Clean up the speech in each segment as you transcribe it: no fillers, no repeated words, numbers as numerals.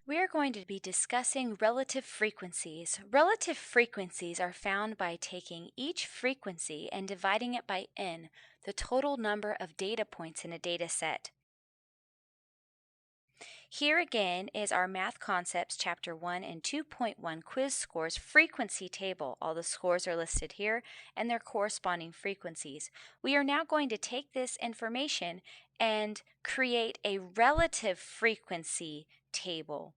We are going to be discussing relative frequencies. Relative frequencies are found by taking each frequency and dividing it by n, the total number of data points in a data set. Here again is our Math Concepts Chapter 1 and 2.1 quiz scores frequency table. All the scores are listed here and their corresponding frequencies. We are now going to take this information and create a relative frequency table.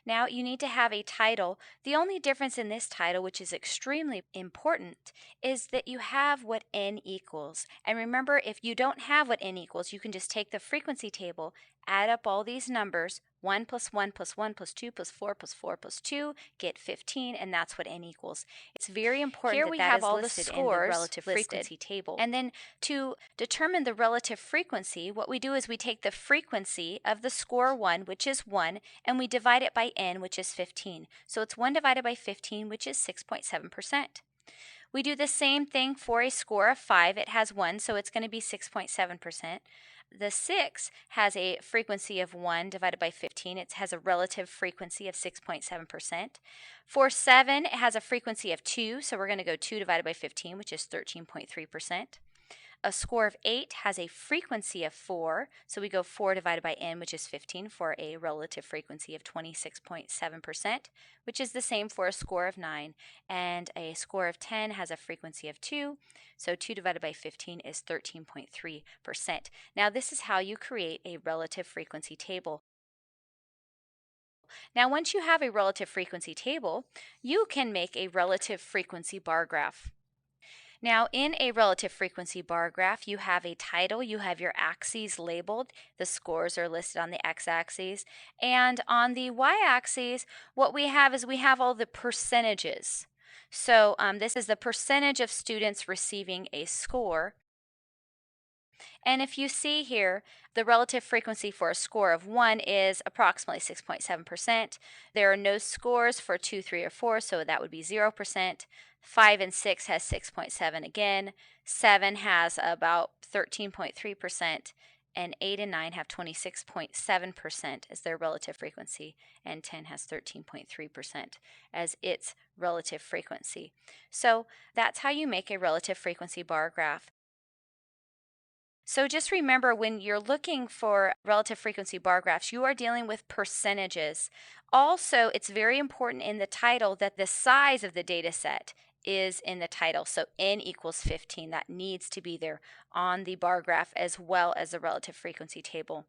Now you need to have a title. The only difference in this title, which is extremely important, is that you have what n equals. And remember, if you don't have what n equals, you can just take the frequency table, add up all these numbers, 1 plus 1 plus 1 plus 2 plus 4 plus 4 plus 2, get 15, and that's what n equals. It's very important Here that we that have is all the listed in the scores relative listed. frequency table. And then to determine the relative frequency, what we do is we take the frequency of the score 1, which is 1, and we divide it by n, which is 15. So it's 1 divided by 15, which is 6.7%. We do the same thing for a score of 5. It has 1, so it's going to be 6.7%. The 6 has a frequency of 1 divided by 15. It has a relative frequency of 6.7%. For 7, it has a frequency of 2, so we're going to go 2 divided by 15, which is 13.3%. A score of 8 has a frequency of 4, so we go 4 divided by n, which is 15, for a relative frequency of 26.7%, which is the same for a score of 9. And a score of 10 has a frequency of 2, so 2 divided by 15 is 13.3%. Now this is how you create a relative frequency table. Now once you have a relative frequency table, you can make a relative frequency bar graph. Now, in a relative frequency bar graph, you have a title, you have your axes labeled, the scores are listed on the x-axis, and on the y-axis, what we have is we have all the percentages. So this is the percentage of students receiving a score. And if you see here, the relative frequency for a score of 1 is approximately 6.7%. There are no scores for 2, 3, or 4, so that would be 0%. 5 and 6 has 6.7 again. 7 has about 13.3%. And 8 and 9 have 26.7% as their relative frequency, and 10 has 13.3% as its relative frequency. So that's how you make a relative frequency bar graph. So just remember, when you're looking for relative frequency bar graphs, you are dealing with percentages. Also, it's very important in the title that the size of the data set is in the title. So n equals 15. That needs to be there on the bar graph as well as the relative frequency table.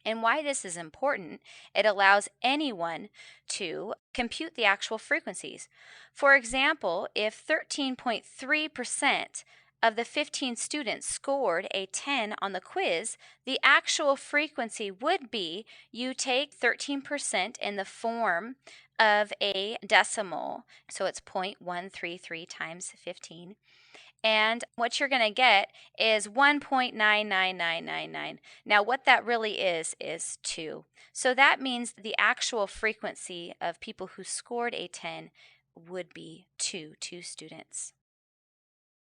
And why this is important, it allows anyone to compute the actual frequencies. For example, if 13.3% of the 15 students scored a 10 on the quiz, the actual frequency would be you take 13% in the form of a decimal, so it's 0.133 times 15. And what you're going to get is 1.99999. Now, what that really is 2. So that means the actual frequency of people who scored a 10 would be two students.